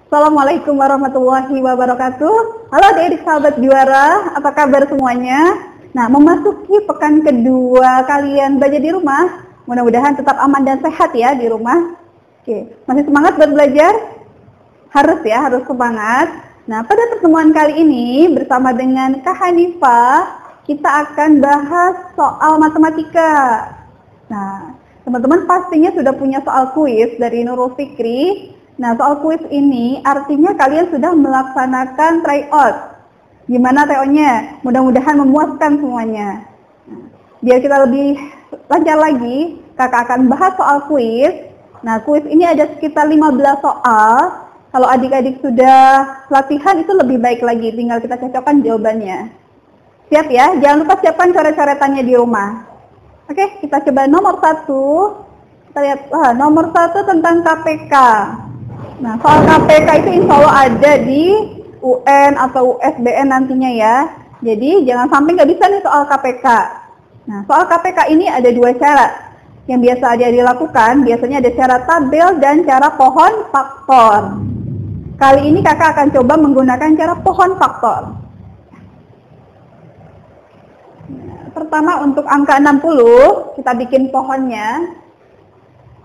Assalamualaikum warahmatullahi wabarakatuh. Halo adik-adik sahabat juara, apa kabar semuanya? Nah, memasuki pekan kedua kalian belajar di rumah, mudah-mudahan tetap aman dan sehat ya di rumah. Oke, masih semangat buat belajar? Harus ya, harus semangat. Nah, pada pertemuan kali ini bersama dengan Kak Hanifah, kita akan bahas soal matematika. Nah, teman-teman pastinya sudah punya soal kuis dari Nurul Fikri. Nah, soal kuis ini artinya kalian sudah melaksanakan tryout. Gimana TO-nya? Mudah-mudahan memuaskan semuanya. Nah, biar kita lebih lancar lagi, kakak akan bahas soal kuis. Nah, kuis ini ada sekitar 15 soal. Kalau adik-adik sudah latihan itu lebih baik lagi, tinggal kita cocokkan jawabannya. Siap ya? Jangan lupa siapkan coret-coretannya di rumah. Oke, kita coba nomor 1. Kita lihat, nomor 1 tentang KPK. Nah, soal KPK itu insya Allah ada di UN atau USBN nantinya ya. Jadi jangan sampai nggak bisa nih soal KPK. Nah, soal KPK ini ada 2 syarat. Yang biasa adik-adik lakukan, biasanya ada cara tabel dan cara pohon faktor. Kali ini kakak akan coba menggunakan cara pohon faktor. Nah, pertama untuk angka 60, kita bikin pohonnya.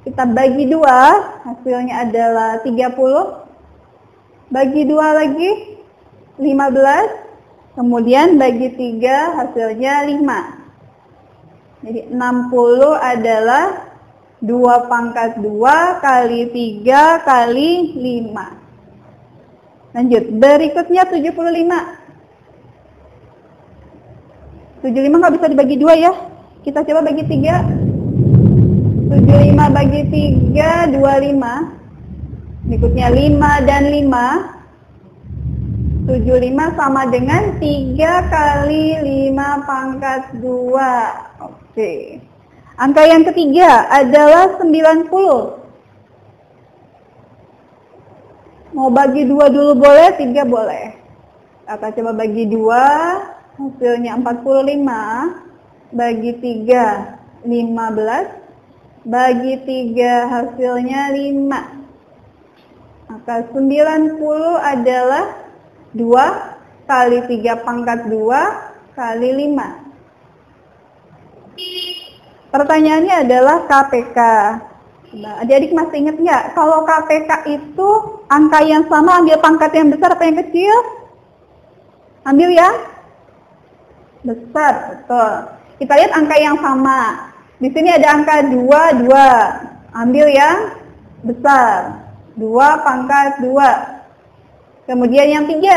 Kita bagi 2, hasilnya adalah 30. Bagi 2 lagi, 15. Kemudian bagi 3, hasilnya 5. Jadi 60 adalah 2 pangkat 2 kali 3 kali 5. Lanjut, berikutnya 75. 75 nggak bisa dibagi 2 ya. Kita coba bagi 3. 75 bagi 3, 25. Berikutnya 5 dan 5. 75 sama dengan 3 kali 5 pangkat 2. Oke. Angka yang ketiga adalah 90. Mau bagi 2 dulu boleh, 3 boleh. Kita coba bagi 2, hasilnya 45. Bagi 3, 15. Bagi 3 hasilnya 5. Maka 90 adalah 2 kali 3 pangkat 2 kali 5. Pertanyaannya adalah KPK. Nah, adik-adik masih ingat nggak? Kalau KPK itu angka yang sama ambil pangkat yang besar apa yang kecil? Ambil yang besar, betul. Kita lihat angka yang sama. Di sini ada angka 2, 2. Ambil yang besar. 2 pangkat 2. Kemudian yang 3.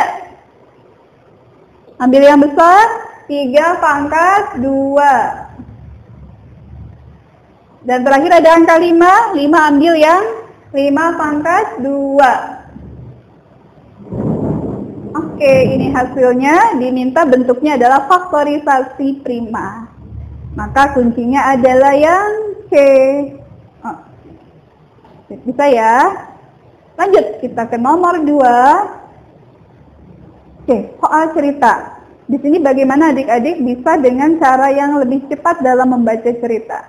Ambil yang besar. 3 pangkat 2. Dan terakhir ada angka 5. 5 ambil yang 5 pangkat 2. Oke, ini hasilnya. Diminta bentuknya adalah faktorisasi prima. Maka kuncinya adalah yang C. Bisa ya? Lanjut, kita ke nomor 2. Oke, soal cerita. Di sini bagaimana adik-adik bisa dengan cara yang lebih cepat dalam membaca cerita.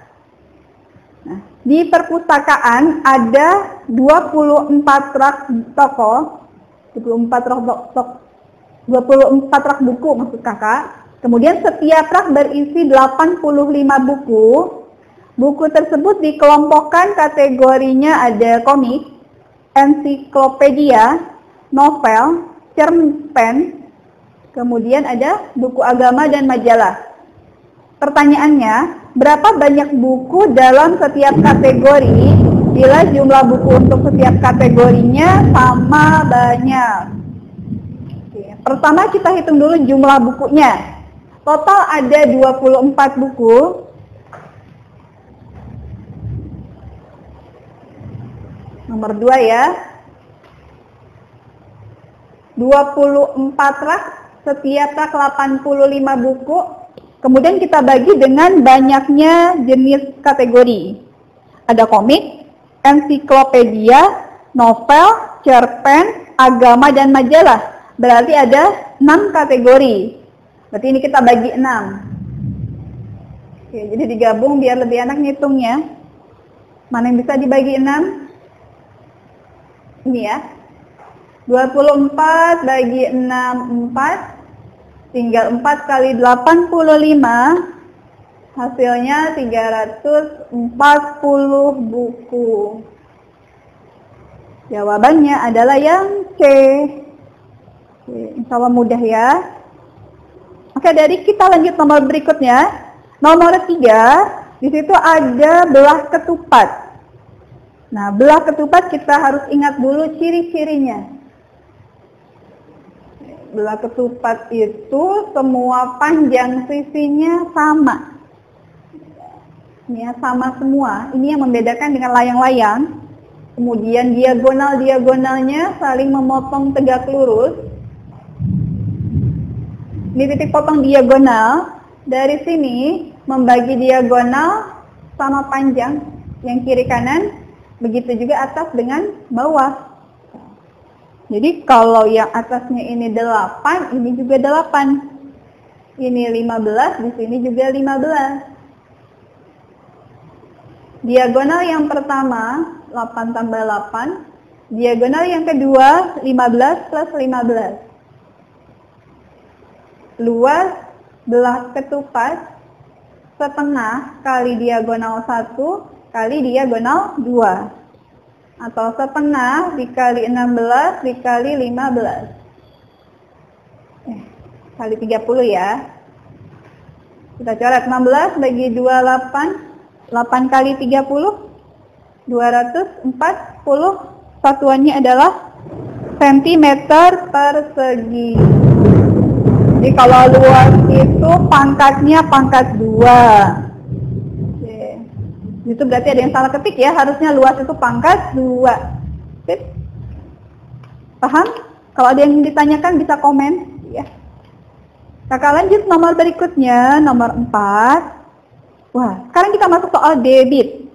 Nah, di perpustakaan ada 24 rak toko, 24 rak buku maksud kakak. Kemudian setiap rak berisi 85 buku. Buku tersebut dikelompokkan kategorinya ada komik, ensiklopedia, novel, cerpen, kemudian ada buku agama dan majalah. Pertanyaannya, berapa banyak buku dalam setiap kategori bila jumlah buku untuk setiap kategorinya sama banyak? Oke, pertama kita hitung dulu jumlah bukunya. Total ada 24 buku. Nomor 2 ya. 24 rak, setiap rak 85 buku. Kemudian kita bagi dengan banyaknya jenis kategori. Ada komik, ensiklopedia, novel, cerpen, agama, dan majalah. Berarti ada 6 kategori. Berarti ini kita bagi 6. Oke, jadi digabung biar lebih enak ngitungnya. Mana yang bisa dibagi 6? Ini ya. 24 bagi 6, 4. Tinggal 4 kali 85. Hasilnya 340 buku. Jawabannya adalah yang C. Insya Allah mudah ya. Oke, dari kita lanjut nomor berikutnya. Nomor 3, di situ ada belah ketupat. Nah, belah ketupat kita harus ingat dulu ciri-cirinya. Belah ketupat itu semua panjang sisinya sama. Ini ya, sama semua. Ini yang membedakan dengan layang-layang. Kemudian diagonal-diagonalnya saling memotong tegak lurus. Ini titik potong diagonal. Dari sini membagi diagonal sama panjang yang kiri kanan, begitu juga atas dengan bawah. Jadi kalau yang atasnya ini 8, ini juga 8. Ini 15, di sini juga 15. Diagonal yang pertama 8 tambah 8. Diagonal yang kedua 15 plus 15. Luas belah ketupat setengah kali diagonal 1 kali diagonal 2. Atau setengah dikali 16 dikali 15. Kali 30 ya. Kita coret 16 bagi 28. 8 kali 30. 240. Satuannya adalah sentimeter persegi. Jadi kalau luas itu pangkatnya pangkat 2. Itu berarti ada yang salah ketik ya. Harusnya luas itu pangkat 2. Paham? Kalau ada yang ditanyakan bisa komen ya. Kakak lanjut nomor berikutnya, nomor 4. Wah, sekarang kita masuk soal debit.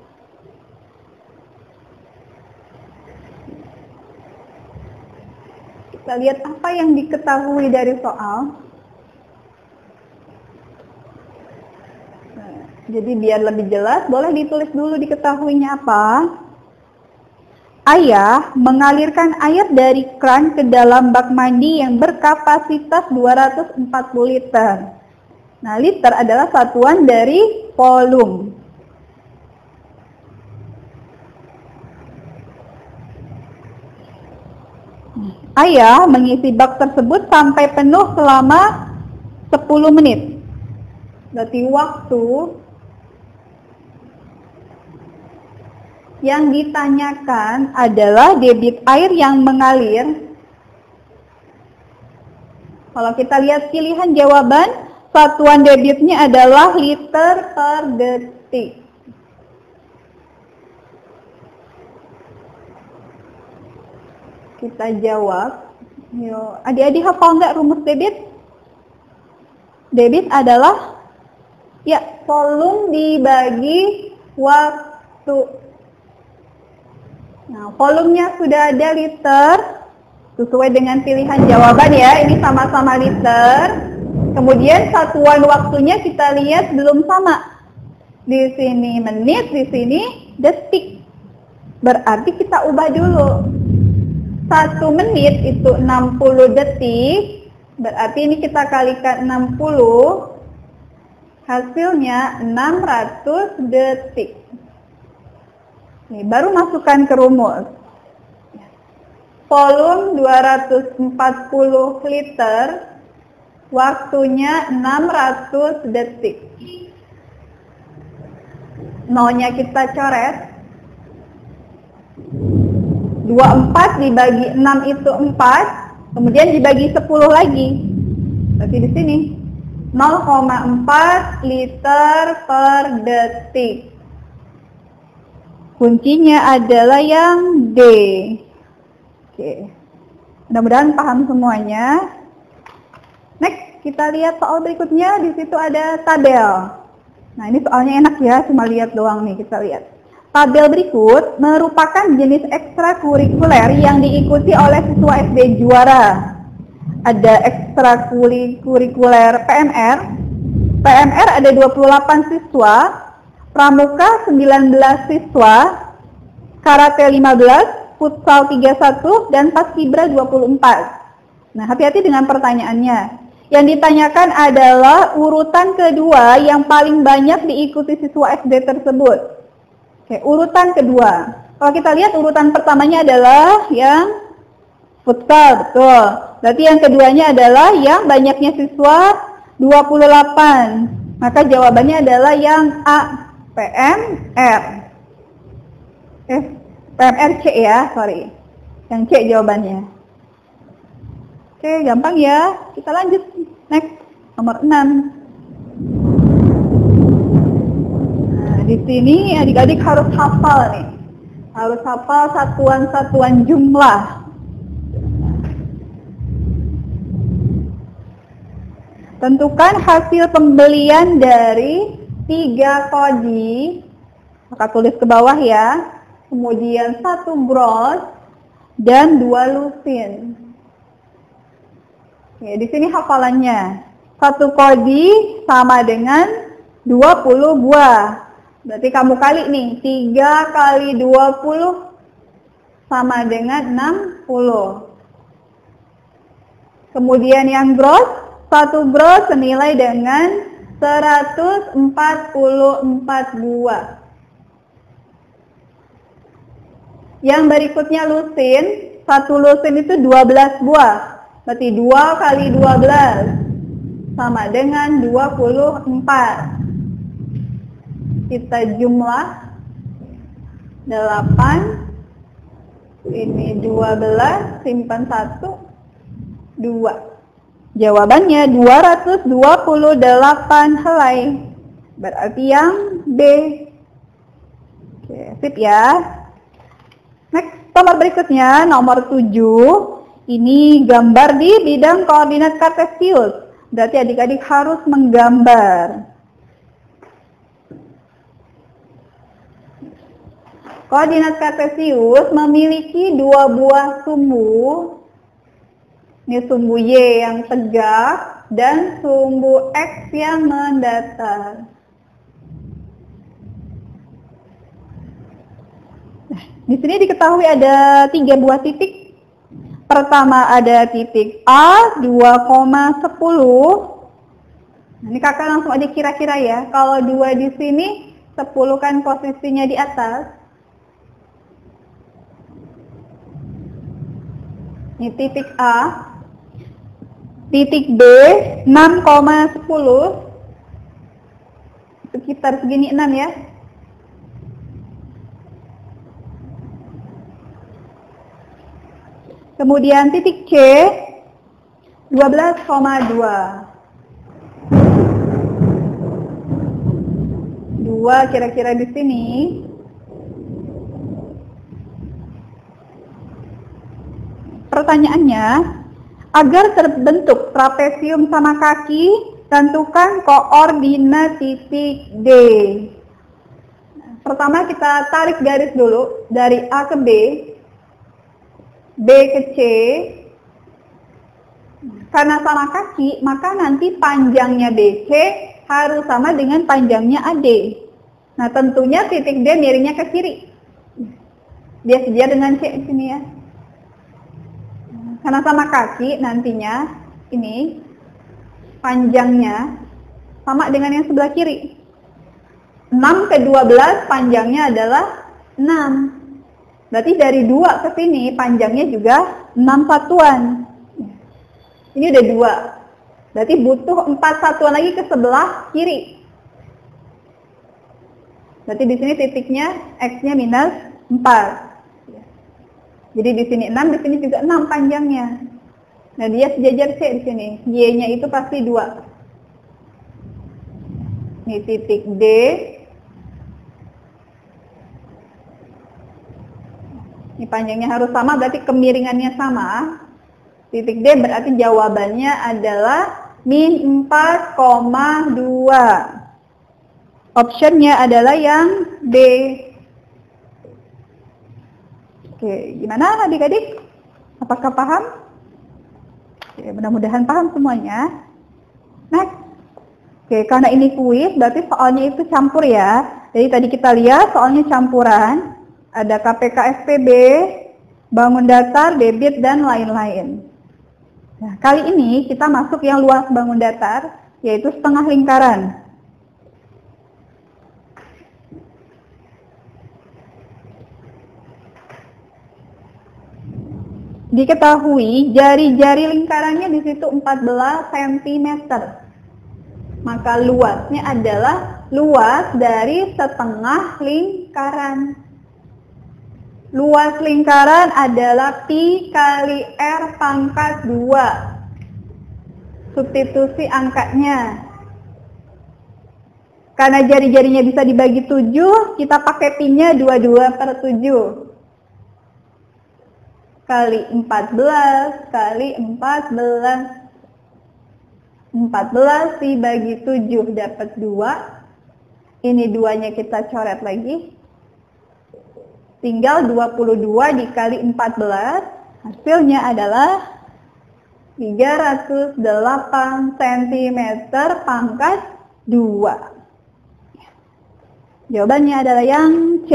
Kita lihat apa yang diketahui dari soal. Jadi biar lebih jelas, boleh ditulis dulu diketahuinya apa. Ayah mengalirkan air dari kran ke dalam bak mandi yang berkapasitas 240 liter. Nah, liter adalah satuan dari volume. Ayah mengisi bak tersebut sampai penuh selama 10 menit. Berarti waktu yang ditanyakan adalah debit air yang mengalir. Kalau kita lihat pilihan jawaban, satuan debitnya adalah liter per detik. Kita jawab. Adik-adik hafal nggak rumus debit? Debit adalah ya volume dibagi waktu. Nah, volumenya sudah ada liter, sesuai dengan pilihan jawaban ya, ini sama-sama liter. Kemudian satuan waktunya kita lihat belum sama. Di sini menit, di sini detik. Berarti kita ubah dulu. 1 menit itu 60 detik, berarti ini kita kalikan 60, hasilnya 600 detik. Nih, baru masukkan ke rumus. Volume 240 liter, waktunya 600 detik. Nolnya kita coret. 24 dibagi 6 itu 4, kemudian dibagi 10 lagi. Berarti di sini 0,4 liter per detik. Kuncinya adalah yang D. Oke. Mudah-mudahan paham semuanya. Next, kita lihat soal berikutnya. Di situ ada tabel. Nah, ini soalnya enak ya, cuma lihat doang nih, kita lihat. Tabel berikut merupakan jenis ekstrakurikuler yang diikuti oleh siswa SD Juara. Ada ekstrakurikuler PMR. PMR ada 28 siswa. Pramuka 19 siswa, Karate 15, futsal 31, dan paskibra 24. Nah, hati-hati dengan pertanyaannya. Yang ditanyakan adalah urutan kedua yang paling banyak diikuti siswa SD tersebut. Oke, urutan kedua. Kalau kita lihat urutan pertamanya adalah yang futsal, betul. Berarti yang keduanya adalah yang banyaknya siswa 28. Maka jawabannya adalah yang A, PMR. PMRC ya, sorry. Yang C jawabannya. Oke, gampang ya. Kita lanjut. Next, nomor 6. Nah, di sini adik-adik harus hafal nih. Harus hafal satuan-satuan jumlah. Tentukan hasil pembelian dari 3 kodi. Maka tulis ke bawah ya. Kemudian 1 gross dan 2 lusin. Oke, di sini hafalannya. 1 kodi sama dengan 20 buah. Berarti kamu kali nih. 3 kali 20 sama dengan 60. Kemudian yang gross, 1 gross senilai dengan 144 buah. Yang berikutnya lusin, 1 lusin itu 12 buah. Berarti 2 kali 12 sama dengan 24. Kita jumlah 8. Ini 12, simpan 1, 2. Jawabannya 228 helai. Berarti yang B. Oke, sip ya. Next, nomor berikutnya, nomor 7. Ini gambar di bidang koordinat kartesius. Berarti adik-adik harus menggambar. Koordinat kartesius memiliki 2 buah sumbu. Ini sumbu Y yang tegak dan sumbu X yang mendatar. Nah, di sini diketahui ada 3 buah titik. Pertama ada titik A 2,10. Ini kakak langsung aja kira-kira ya. Kalau 2 di sini, 10 kan posisinya di atas. Ini titik A. Titik B 6,10. Sekitar segini 6 ya. Kemudian titik C 12,2. 2 kira-kira di sini. Pertanyaannya, agar terbentuk trapesium sama kaki, tentukan koordinat titik D. Pertama kita tarik garis dulu dari A ke B. B ke C. Karena sama kaki, maka nanti panjangnya BC harus sama dengan panjangnya AD. Nah, tentunya titik D miringnya ke kiri. Dia sejajar dengan C di sini ya. Karena sama kaki, nantinya ini panjangnya sama dengan yang sebelah kiri. 6 ke 12 panjangnya adalah 6. Berarti dari 2 ke sini panjangnya juga 6 satuan. Ini udah 2. Berarti butuh 4 satuan lagi ke sebelah kiri. Berarti di sini titiknya X-nya minus 4. Jadi di sini 6, di sini juga 6 panjangnya. Nah, dia sejajar C di sini. Y-nya itu pasti 2. Ini titik D. Ini panjangnya harus sama, berarti kemiringannya sama. Titik D berarti jawabannya adalah min 4,2. Optionnya adalah yang B. Oke, gimana adik-adik? Apakah paham? Oke, mudah-mudahan paham semuanya. Next. Oke, karena ini kuis, berarti soalnya itu campur ya. Jadi tadi kita lihat soalnya campuran. Ada KPK SPB, bangun datar, debit, dan lain-lain. Nah, kali ini kita masuk yang luas bangun datar, yaitu setengah lingkaran. Diketahui jari-jari lingkarannya di situ 14 cm. Maka luasnya adalah luas dari setengah lingkaran. Luas lingkaran adalah pi kali R pangkat 2. Substitusi angkanya. Karena jari-jarinya bisa dibagi 7, kita pakai pi-nya 22/7. Kali 14 kali 14. 14 dibagi 7 dapat 2. Ini 2-nya kita coret lagi. Tinggal 22 dikali 14, hasilnya adalah 308 cm pangkat 2. Jawabannya adalah yang C.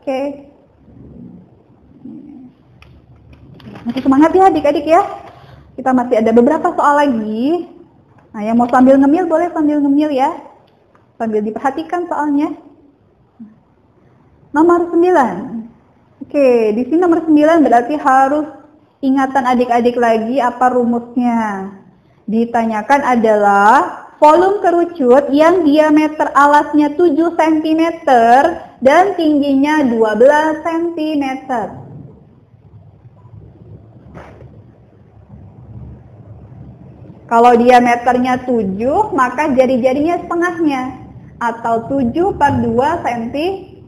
Oke. Masih semangat ya adik-adik ya. Kita masih ada beberapa soal lagi. Nah, yang mau sambil ngemil boleh sambil ngemil ya. Sambil diperhatikan soalnya. Nomor 9. Oke, di sini nomor 9 berarti harus ingatan adik-adik lagi apa rumusnya. Ditanyakan adalah volume kerucut yang diameter alasnya 7 cm dan tingginya 12 cm. Kalau diameternya 7, maka jari-jarinya setengahnya atau 7/2 cm.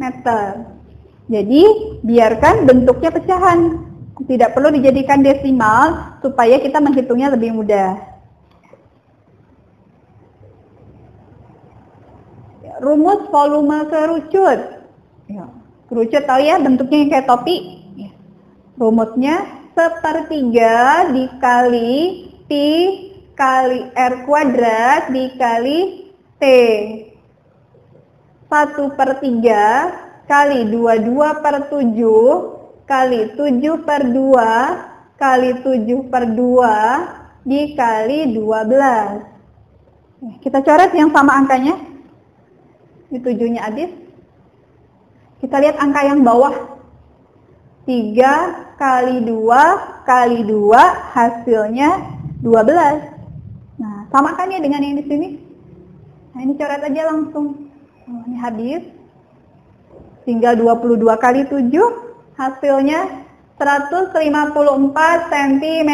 Jadi, biarkan bentuknya pecahan. Tidak perlu dijadikan desimal supaya kita menghitungnya lebih mudah. Rumus volume kerucut. Kerucut tahu ya bentuknya yang kayak topi. Rumusnya 1/3 dikali pi kali R kuadrat dikali T. 1/3 kali 22/7 kali 7/2 kali 7/2 dikali 12. Kita coret yang sama angkanya. Ini 7-nya habis. Kita lihat angka yang bawah. 3 kali 2 kali 2 hasilnya 12. Nah, samakannya dengan yang di sini. Nah, ini coret aja langsung. Ini habis. Tinggal 22 kali 7, hasilnya 154 cm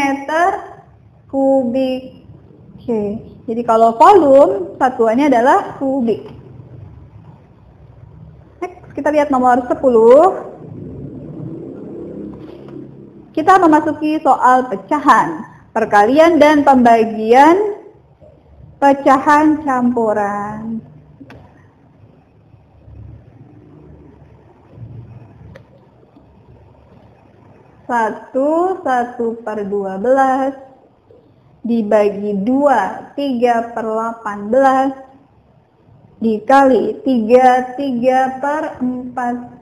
kubik. Oke, jadi kalau volume satuannya adalah kubik. Next, kita lihat nomor 10. Kita memasuki soal pecahan, perkalian dan pembagian pecahan campuran. 1/12 dibagi 2 3/18 dikali 3/4.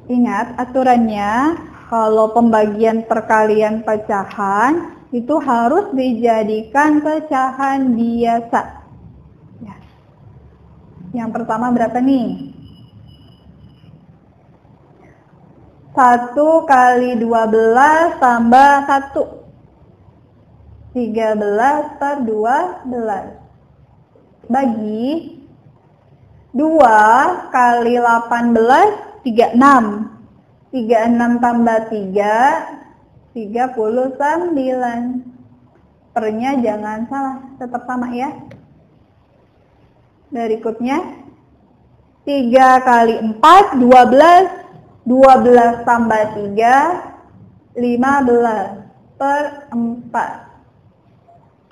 Ingat aturannya, kalau pembagian perkalian pecahan itu harus dijadikan pecahan biasa. Ya. Yang pertama berapa nih? 1 kali 12 tambah 1. 13/12. Bagi 2 kali 18, 36. 36 tambah 3, 39. Pernya jangan salah, tetap sama ya. Berikutnya 3 kali 4, 12. 12 tambah 3, 15/4.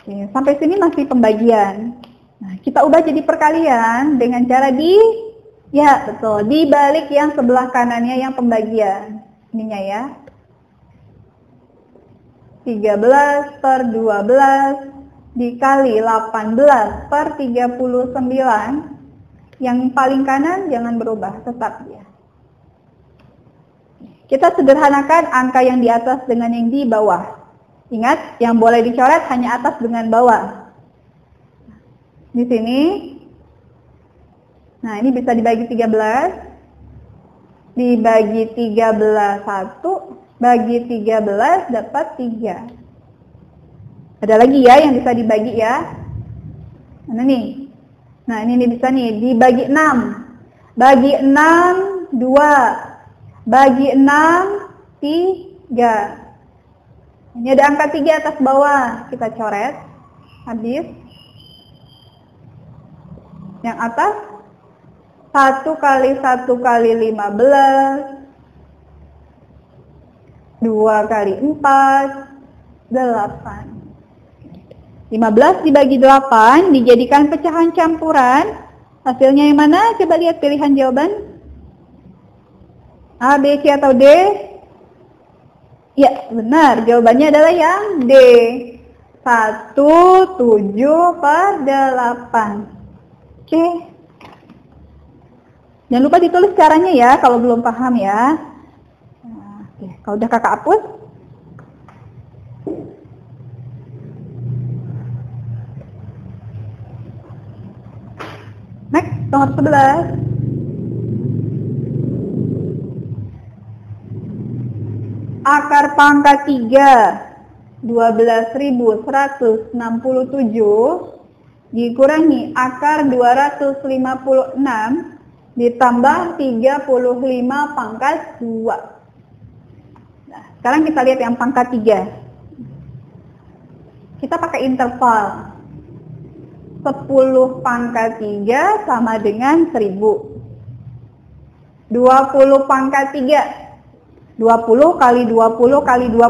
Oke, sampai sini masih pembagian. Nah, kita ubah jadi perkalian dengan cara ya betul, dibalik yang sebelah kanannya yang pembagian. Ininya ya. 13/12 dikali 18/39. Yang paling kanan jangan berubah, tetap ya. Kita sederhanakan angka yang di atas dengan yang di bawah. Ingat, yang boleh dicoret hanya atas dengan bawah. Di sini, nah ini bisa dibagi 13. Dibagi 13 1, bagi 13 dapat 3. Ada lagi ya yang bisa dibagi ya. Mana nih? Nah ini bisa nih, dibagi 6. Bagi 6, 2. Bagi 6, 3. Ini ada angka 3 atas bawah. Kita coret. Habis. Yang atas 1 kali 1 kali 15, 2 kali 4, 8. 15 dibagi 8 dijadikan pecahan campuran. Hasilnya yang mana? Coba lihat pilihan jawaban. A, B, C, atau D? Ya, benar. Jawabannya adalah yang D. 1, 7 per 8. Oke. Jangan lupa ditulis caranya ya, kalau belum paham ya. Nah, oke. Kalau udah kakak hapus. Next, nomor 11. Akar pangkat 3, 12.167 dikurangi akar 256 ditambah 35 pangkat 2. Nah, sekarang kita lihat yang pangkat 3. Kita pakai interval. 10 pangkat 3 sama dengan 1000. 20 pangkat 3. 20 kali 20 kali 20.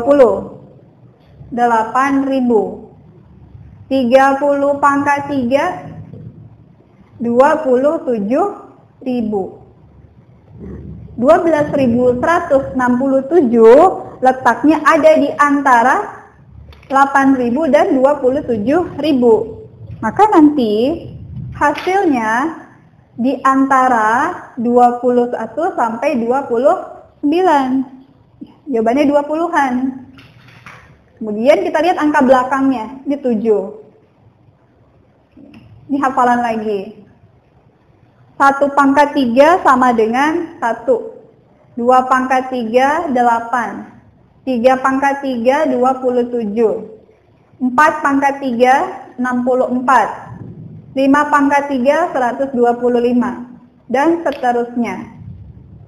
8.000. 30 pangkat 3. 27.000. 12.167 letaknya ada di antara 8.000 dan 27.000. Maka nanti hasilnya di antara 21 sampai 29. Jawabannya 20-an. Kemudian kita lihat angka belakangnya, ini 7. Ini hafalan lagi. 1 pangkat 3 sama dengan 1. 2 pangkat 3, 8. 3 pangkat 3, 27. 4 pangkat 3, 64. 5 pangkat 3, 125. Dan seterusnya.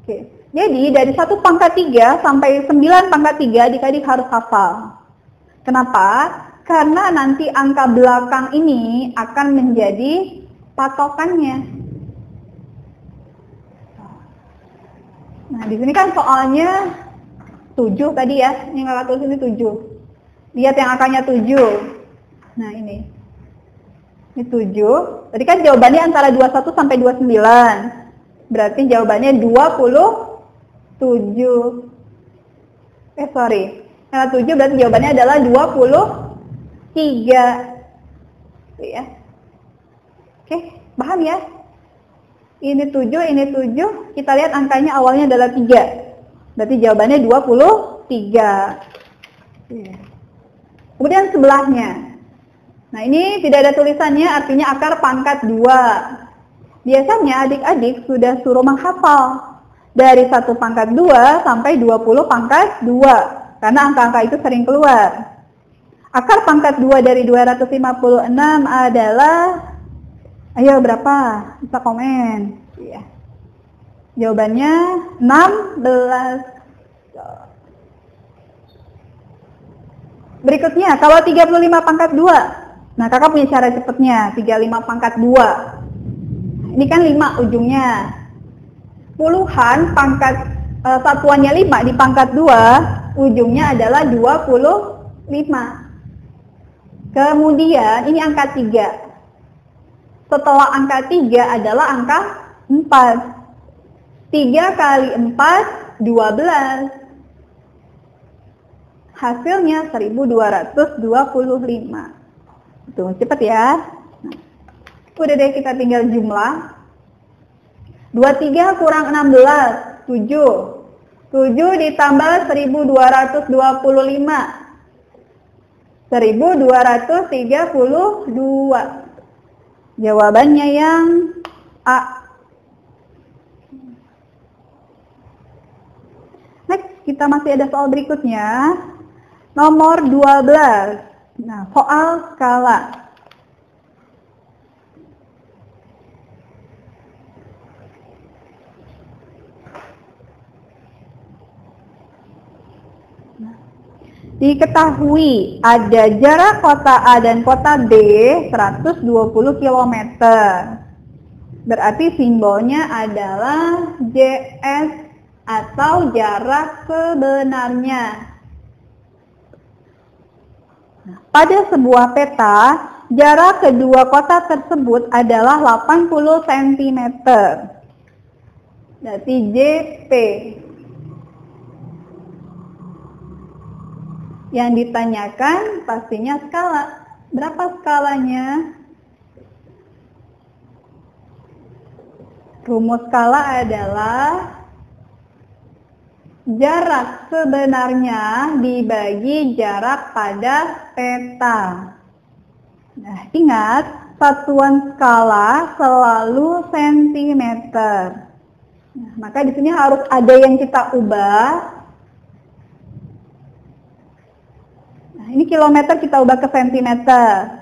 Oke. Jadi dari 1 pangkat 3 sampai 9 pangkat 3 adik-adik harus hafal. Kenapa? Karena nanti angka belakang ini akan menjadi patokannya. Nah, di sini kan soalnya 7 tadi ya, yang kakak tulis ini 7. Lihat yang angkanya 7. Nah, ini 7. Tadi kan jawabannya antara 21 sampai 29. Berarti jawabannya 27. Karena 7 berarti jawabannya adalah 23. Ya. Oke, paham ya? Ini 7, ini 7. Kita lihat angkanya awalnya adalah 3. Berarti jawabannya 23. Kemudian sebelahnya. Nah, ini tidak ada tulisannya, artinya akar pangkat 2. Biasanya adik-adik sudah suruh menghafal dari 1 pangkat 2 sampai 20 pangkat 2. Karena angka-angka itu sering keluar. Akar pangkat 2 dari 256 adalah, ayo berapa? Bisa komen. Ya. Jawabannya 16. Berikutnya, kalau 35 pangkat 2. Nah, kakak punya cara cepatnya. 35 pangkat 2. Ini kan 5 ujungnya. Puluhan pangkat satuannya 5 di pangkat 2, ujungnya adalah 25. Kemudian ini angka 3. Setelah angka 3 adalah angka 4. 3 kali 4, 12. Hasilnya 1225. Tuh, cepat ya. Udah deh, kita tinggal jumlah. 23 kurang 16, 7. 7 ditambah 1225. 1232. Jawabannya yang A. Next, kita masih ada soal berikutnya. Nomor 12. Nah, soal skala. Diketahui ada jarak kota A dan kota B 120 km. Berarti simbolnya adalah JS atau jarak sebenarnya. Nah, pada sebuah peta, jarak kedua kota tersebut adalah 80 cm. Berarti JP. Yang ditanyakan pastinya skala. Berapa skalanya? Rumus skala adalah jarak sebenarnya dibagi jarak pada peta. Nah, ingat, satuan skala selalu cm. Nah, maka di sini harus ada yang kita ubah. Ini kilometer kita ubah ke sentimeter.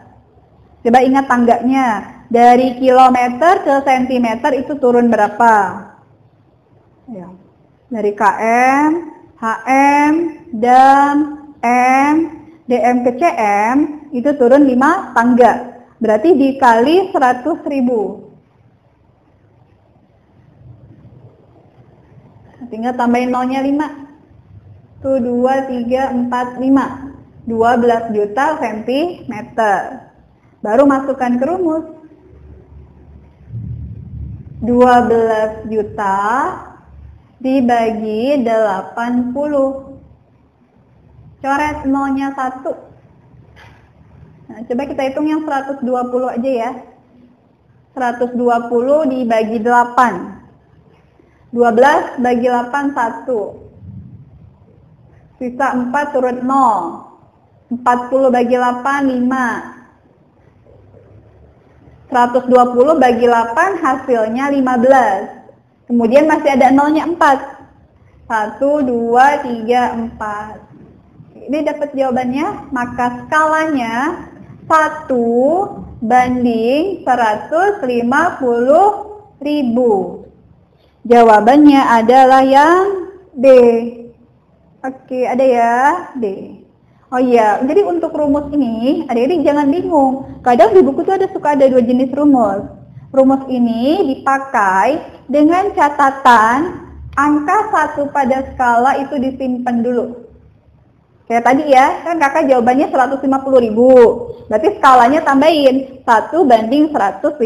Coba ingat tangganya. Dari kilometer ke sentimeter itu turun berapa? Ya. Dari km, hm, dan m, dm ke cm itu turun 5 tangga. Berarti dikali 100.000. Tinggal tambahin nolnya 5. Tuh 2, 3, 4, 5. 12 juta sentimeter. Baru masukkan ke rumus. 12 juta dibagi 80. Coret nolnya 1. Nah, coba kita hitung yang 120 aja ya. 120 dibagi 8. 12 bagi 8, 1. Sisa 4 turun 0. 40 bagi 8, 5. 120 bagi 8 hasilnya 15. Kemudian masih ada nolnya 4. 1, 2, 3, 4. Ini dapat jawabannya. Maka skalanya 1 banding 150.000. Jawabannya adalah yang B. Oke, ada ya? D. Oh iya, jadi untuk rumus ini, adik-adik jangan bingung. Kadang di buku itu suka ada 2 jenis rumus. Rumus ini dipakai dengan catatan angka 1 pada skala itu disimpan dulu. Kayak tadi ya, kan kakak jawabannya 150.000. Berarti skalanya tambahin 1 banding 150.000.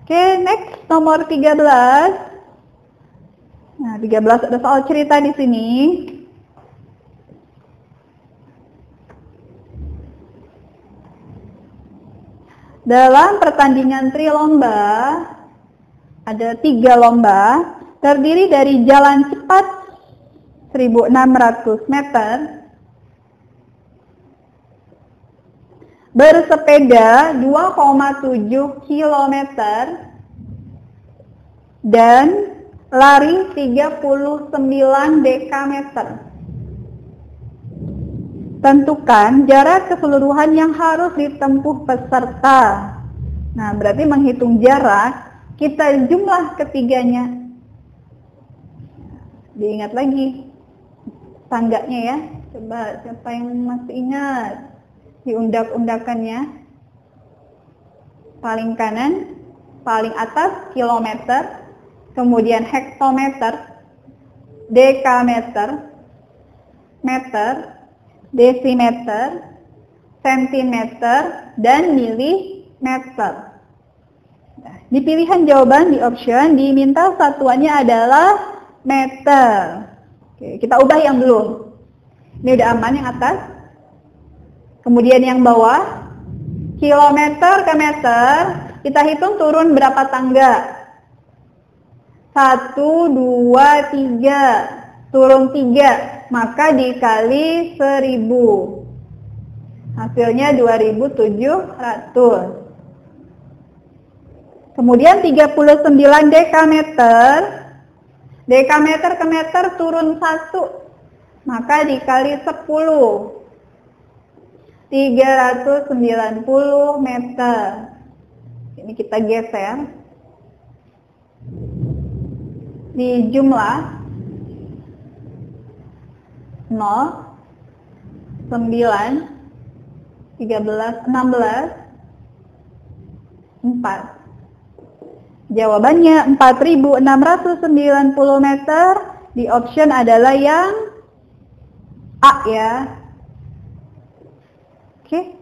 Oke, next nomor 13. Nah, 13 ada soal cerita di sini. Dalam pertandingan trilomba, ada 3 lomba, terdiri dari jalan cepat 1.600 meter, bersepeda 2,7 km, dan lari 39 dekameter. Tentukan jarak keseluruhan yang harus ditempuh peserta. Nah, berarti menghitung jarak, kita jumlah ketiganya. Diingat lagi tangganya ya. Coba siapa yang masih ingat? Diundak-undakannya. Paling kanan, paling atas kilometer, kemudian hektometer, dekameter, meter, desimeter, sentimeter, dan milimeter. Nah, di pilihan jawaban di option diminta satuannya adalah meter. Oke, kita ubah yang belum. Ini udah aman yang atas. Kemudian yang bawah, kilometer ke meter, kita hitung turun berapa tangga. 1, 2, 3. Turun 3. Maka dikali 1000. Hasilnya 2700. Kemudian 39 dekameter. Dekameter ke meter turun 1. Maka dikali 10. 390 meter. Ini kita geser. Di jumlah 0, 9, 13, 16, 4. Jawabannya 4690 meter. Di option adalah yang A ya. Oke.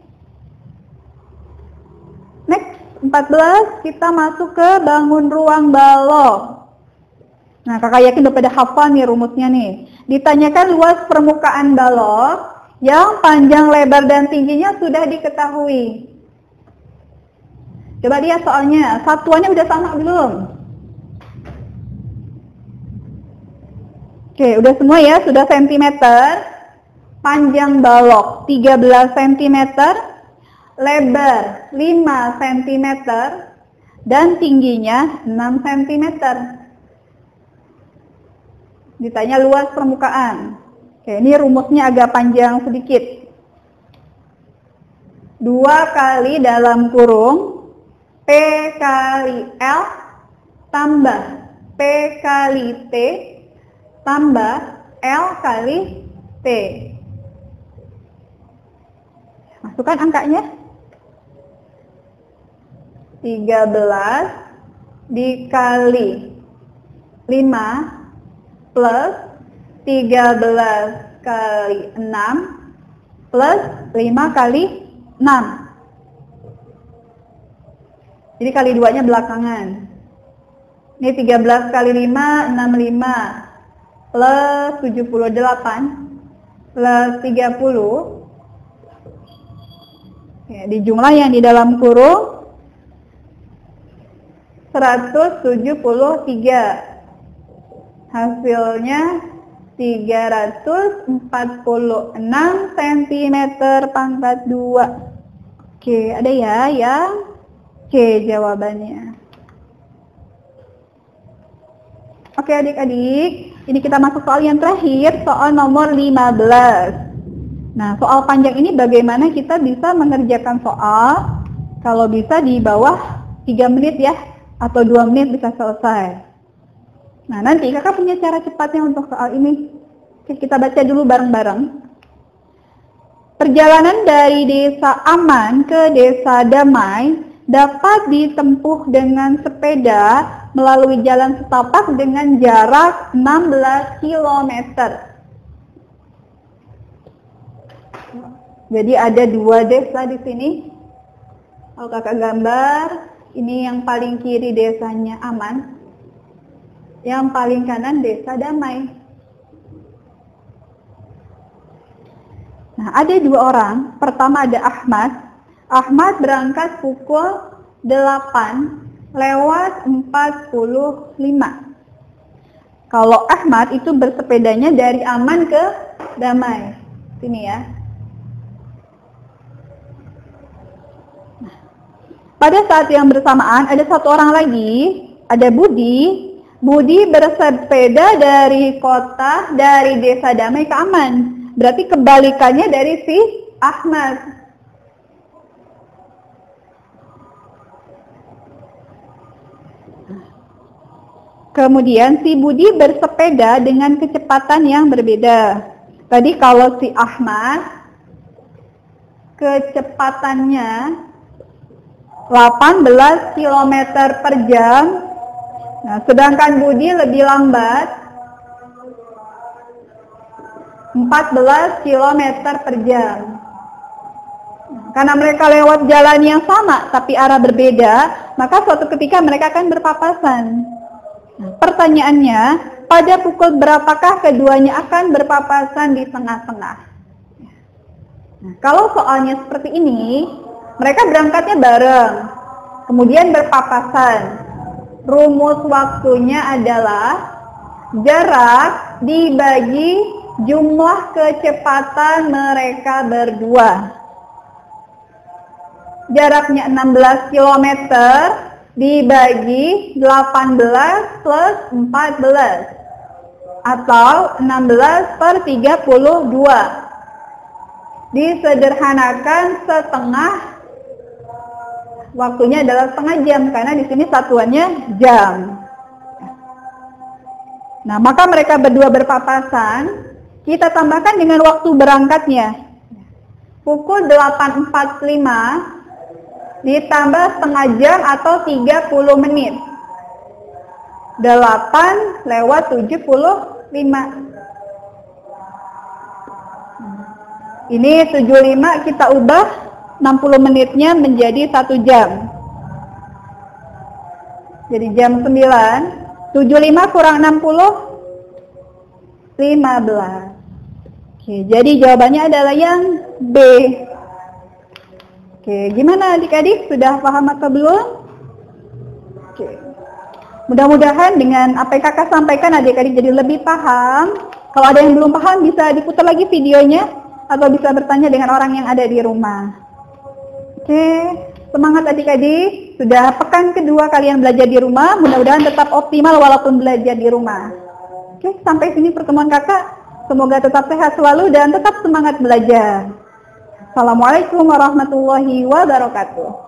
Next, 14 kita masuk ke bangun ruang balok. Nah, kakak yakin udah pada hafal nih rumusnya nih. Ditanyakan luas permukaan balok yang panjang, lebar, dan tingginya sudah diketahui. Coba lihat soalnya, satuannya udah sama belum? Oke, udah semua ya, sudah sentimeter. Panjang balok 13 cm, lebar 5 cm, dan tingginya 6 cm. Ditanya luas permukaan. Oke, ini rumusnya agak panjang sedikit. 2 kali dalam kurung P kali L tambah P kali T tambah L kali T. Masukkan angkanya. 13 dikali 5 plus 13 kali 6 plus 5 kali 6. Jadi kali 2-nya belakangan. Ini 13 kali 5, 65 plus 78 plus 30. Ya, di jumlah yang di dalam kurung 173. Hasilnya 346 cm pangkat 2. Oke, ada ya yang C jawabannya. Oke adik-adik, ini kita masuk soal yang terakhir, soal nomor 15. Nah, soal panjang ini bagaimana kita bisa mengerjakan soal kalau bisa di bawah 3 menit ya, atau 2 menit bisa selesai. Nah, nanti kakak punya cara cepatnya untuk soal ini. Oke, kita baca dulu bareng-bareng. Perjalanan dari desa aman ke desa damai dapat ditempuh dengan sepeda melalui jalan setapak dengan jarak 16 km. Jadi ada 2 desa di sini. Kalau kakak gambar, ini yang paling kiri desanya aman, yang paling kanan desa damai. Nah, ada 2 orang. Pertama ada Ahmad. Ahmad berangkat pukul 8:45. Kalau Ahmad itu bersepedanya dari aman ke damai. Sini ya. Pada saat yang bersamaan ada 1 orang lagi, ada Budi. Budi bersepeda dari desa damai ke aman. Berarti kebalikannya dari si Ahmad. Kemudian si Budi bersepeda dengan kecepatan yang berbeda. Tadi kalau si Ahmad kecepatannya 18 km per jam. Nah, sedangkan Budi lebih lambat 14 km per jam. Karena mereka lewat jalan yang sama tapi arah berbeda, maka suatu ketika mereka akan berpapasan. Nah, pertanyaannya, pada pukul berapakah keduanya akan berpapasan di tengah-tengah? Nah, kalau soalnya seperti ini, mereka berangkatnya bareng, kemudian berpapasan. Rumus waktunya adalah jarak dibagi jumlah kecepatan mereka berdua. Jaraknya 16 km dibagi 18 plus 14 atau 16 per 32. Disederhanakan setengah, waktunya adalah setengah jam karena di sini satuannya jam. Nah, maka mereka berdua berpapasan, kita tambahkan dengan waktu berangkatnya. Pukul 8.45 ditambah setengah jam atau 30 menit. 8 lewat 75. Ini 75 kita ubah 60 menitnya menjadi 1 jam. Jadi jam 9, 75 kurang 60, 15. Oke, jadi jawabannya adalah yang B. Oke, gimana adik-adik? Sudah paham atau belum? Oke. Mudah-mudahan dengan apa yang kakak sampaikan adik-adik jadi lebih paham. Kalau ada yang belum paham bisa diputar lagi videonya atau bisa bertanya dengan orang yang ada di rumah. Oke, semangat adik-adik. Sudah pekan kedua kalian belajar di rumah. Mudah-mudahan tetap optimal walaupun belajar di rumah. Oke, sampai sini pertemuan kakak. Semoga tetap sehat selalu dan tetap semangat belajar. Assalamualaikum warahmatullahi wabarakatuh.